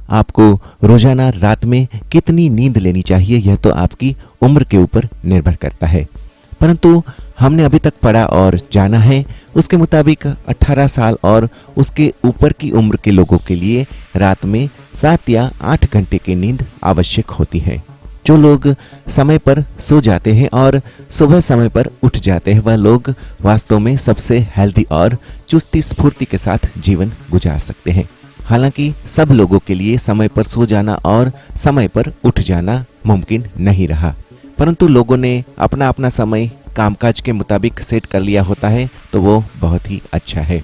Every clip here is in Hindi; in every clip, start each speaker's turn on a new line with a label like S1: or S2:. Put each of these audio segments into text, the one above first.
S1: आपको रोजाना रात में कितनी नींद लेनी चाहिए यह तो आपकी उम्र के ऊपर निर्भर करता है, परंतु हमने अभी तक पढ़ा और जाना है उसके मुताबिक 18 साल और उसके ऊपर की उम्र के लोगों के लिए रात में 7 या 8 घंटे की नींद आवश्यक होती है। जो लोग समय पर सो जाते हैं और सुबह समय पर उठ जाते हैं वह लोग वास्तव में सबसे हेल्दी और चुस्ती स्फूर्ति के साथ जीवन गुजार सकते हैं। हालांकि सब लोगों के लिए समय पर सो जाना और समय पर उठ जाना मुमकिन नहीं रहा, परंतु लोगों ने अपना अपना समय कामकाज के मुताबिक सेट कर लिया होता है तो वो बहुत ही अच्छा है।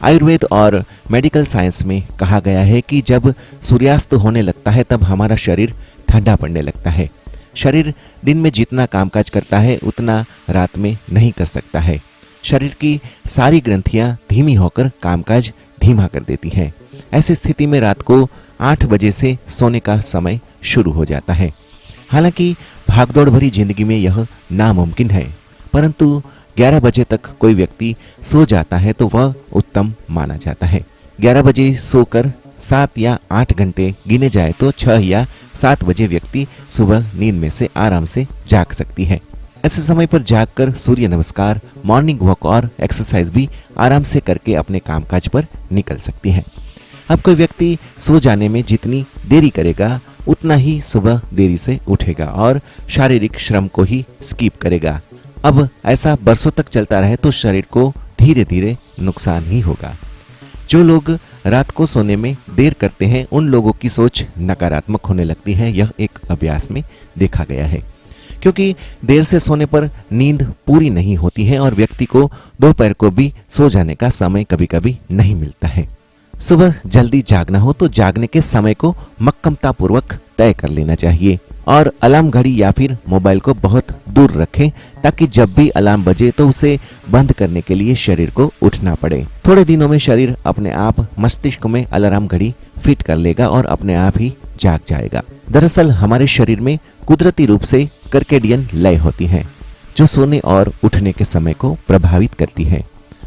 S1: आयुर्वेद और मेडिकल साइंस में कहा गया है कि जब सूर्यास्त होने लगता है तब हमारा शरीर ठंडा पड़ने लगता है। शरीर दिन में जितना कामकाज करता है उतना रात में नहीं कर सकता है। शरीर की सारी ग्रंथियां धीमी होकर कामकाज धीमा कर देती हैं। ऐसी स्थिति में रात को 8 बजे से सोने का समय शुरू हो जाता है। हालांकि भागदौड़ भरी जिंदगी में यह नामुमकिन है, परंतु 11 बजे तक कोई व्यक्ति सो जाता है तो वह उत्तम माना जाता है। 11 बजे सोकर 7 या 8 घंटे गिने जाए तो 6 या 7 बजे व्यक्ति सुबह नींद में से आराम से जाग सकती है। ऐसे समय पर जागकर सूर्य नमस्कार, मॉर्निंग वॉक और एक्सरसाइज भी आराम से करके अपने कामकाज पर निकल सकती है। अब कोई व्यक्ति सो जाने में जितनी देरी करेगा उतना ही सुबह देरी से उठेगा और शारीरिक श्रम को ही स्किप करेगा। अब ऐसा बरसों तक चलता रहे तो शरीर को धीरे धीरे नुकसान ही होगा। जो लोग रात को सोने में देर करते हैं उन लोगों की सोच नकारात्मक होने लगती है। यह एक अभ्यास में देखा गया है, क्योंकि देर से सोने पर नींद पूरी नहीं होती है और व्यक्ति को दोपहर को भी सो जाने का समय कभी कभी नहीं मिलता है। सुबह जल्दी जागना हो तो जागने के समय को मक्कमता पूर्वक तय कर लेना चाहिए और अलार्म घड़ी या फिर मोबाइल को बहुत दूर रखें ताकि जब भी अलार्म बजे तो उसे बंद करने के लिए शरीर को उठना पड़े। थोड़े दिनों में शरीर अपने आप मस्तिष्क में अलार्म घड़ी फिट कर लेगा और अपने आप ही जाग जाएगा। दरअसल हमारे शरीर में कुदरती रूप से सर्कैडियन लय होती है जो सोने और उठने के समय को प्रभावित करती है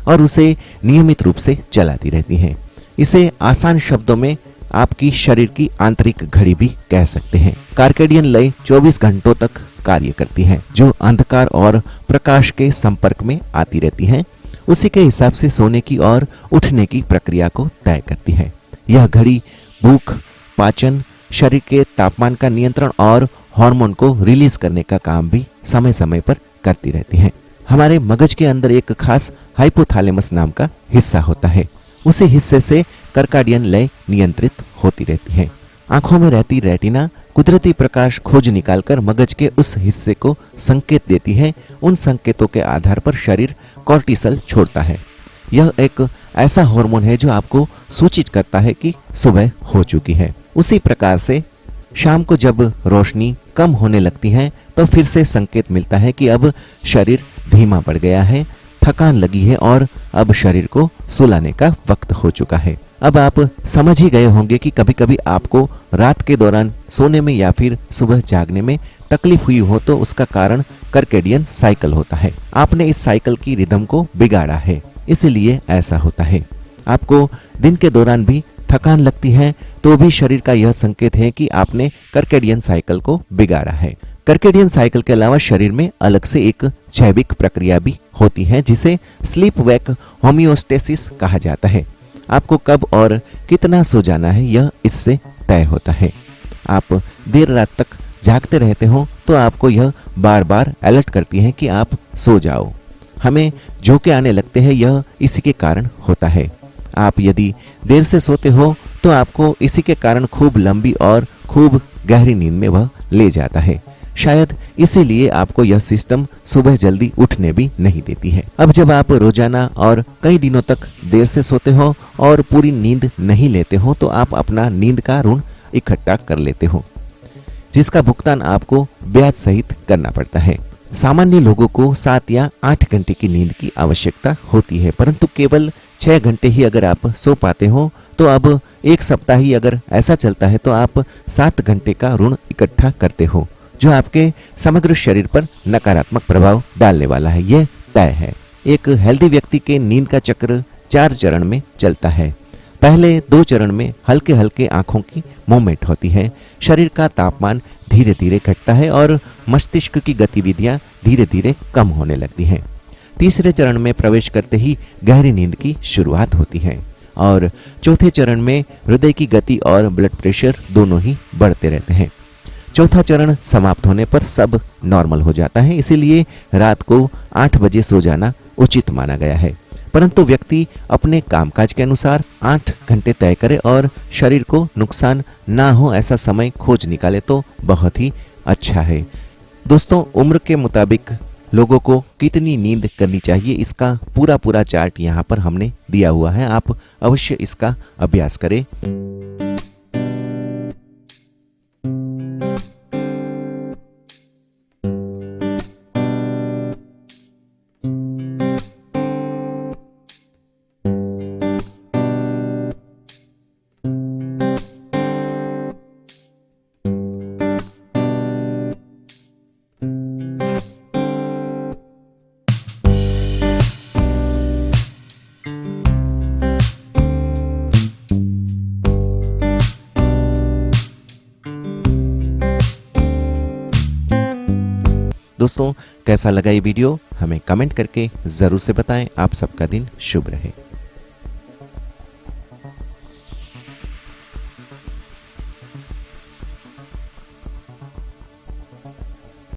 S1: और उसे नियमित रूप से चलाती रहती है। इसे आसान शब्दों में आपकी शरीर की आंतरिक घड़ी भी कह सकते हैं। सर्कैडियन लय 24 घंटों तक कार्य करती है, जो अंधकार और प्रकाश के संपर्क में आती रहती है। उसी के हिसाब से सोने की और उठने की प्रक्रिया को तय करती है। यह घड़ी भूख, पाचन, शरीर के तापमान का नियंत्रण और हार्मोन को रिलीज करने का काम भी समय समय पर करती रहती है। हमारे मगज के अंदर एक खास हाइपोथैलेमस नाम का हिस्सा होता है। उसी हिस्से से सर्कैडियन लय नियंत्रित होती रहती है। आंखों में रहती रेटिना कुदरती प्रकाश खोज निकालकर मगज के उस हिस्से को संकेत देती है। उन संकेतों के आधार पर शरीर कॉर्टिसोल छोड़ता है। यह एक ऐसा हार्मोन है जो आपको सूचित करता है कि सुबह हो चुकी है। उसी प्रकार से शाम को जब रोशनी कम होने लगती है तो फिर से संकेत मिलता है कि अब शरीर धीमा पड़ गया है, थकान लगी है और अब शरीर को सुलाने का वक्त हो चुका है। अब आप समझ ही गए होंगे कि कभी कभी आपको रात के दौरान सोने में या फिर सुबह जागने में तकलीफ हुई हो तो उसका कारण सर्कैडियन साइकिल होता है। आपने इस साइकिल की रिदम को बिगाड़ा है, इसलिए ऐसा होता है। आपको दिन के दौरान भी थकान लगती है तो भी शरीर का यह संकेत है कि आपने सर्कैडियन साइकिल को बिगाड़ा है। सर्कैडियन साइकिल के अलावा शरीर में अलग से एक जैविक प्रक्रिया भी होती है जिसे स्लीप वेक होमियोस्टेसिस कहा जाता है। आपको कब और कितना सो जाना है यह इससे तय होता है। आप देर रात तक जागते रहते हो तो आपको यह बार बार अलर्ट करती है कि आप सो जाओ। हमें झोंके आने लगते हैं, यह इसी के कारण होता है। आप यदि देर से सोते हो तो आपको इसी के कारण खूब लंबी और खूब गहरी नींद में वह ले जाता है। शायद इसीलिए आपको यह सिस्टम सुबह जल्दी उठने भी नहीं देती है। अब जब आप रोजाना और कई दिनों तक देर से सोते हो और पूरी नींद नहीं लेते हो तो आप अपना नींद का ऋण इकट्ठा कर लेते हो, जिसका भुगतान आपको ब्याज सहित करना पड़ता है। सामान्य लोगों को 7 या 8 घंटे की नींद की आवश्यकता होती है, परंतु केवल 6 घंटे ही अगर आप सो पाते हो तो अब एक सप्ताह ही अगर ऐसा चलता है तो आप 7 घंटे का ऋण इकट्ठा करते हो, जो आपके समग्र शरीर पर नकारात्मक प्रभाव डालने वाला है। यह तय है। एक हेल्दी व्यक्ति के नींद का चक्र 4 चरण में चलता है। पहले 2 चरण में हल्के हल्के आंखों की मूवमेंट होती है, शरीर का तापमान धीरे धीरे घटता है और मस्तिष्क की गतिविधियां धीरे धीरे कम होने लगती हैं। तीसरे चरण में प्रवेश करते ही गहरी नींद की शुरुआत होती है और चौथे चरण में हृदय की गति और ब्लड प्रेशर दोनों ही बढ़ते रहते हैं। चौथा चरण समाप्त होने पर सब नॉर्मल हो जाता है, इसीलिए रात को 8 बजे सो जाना उचित माना गया है। परंतु व्यक्ति अपने कामकाज के अनुसार 8 घंटे तय करे और शरीर को नुकसान ना हो ऐसा समय खोज निकाले तो बहुत ही अच्छा है। दोस्तों, उम्र के मुताबिक लोगों को कितनी नींद करनी चाहिए, इसका पूरा चार्ट यहाँ पर हमने दिया हुआ है। आप अवश्य इसका अभ्यास करें। दोस्तों, कैसा लगा ये वीडियो हमें कमेंट करके ज़रूर से बताएं। आप सबका दिन शुभ रहे।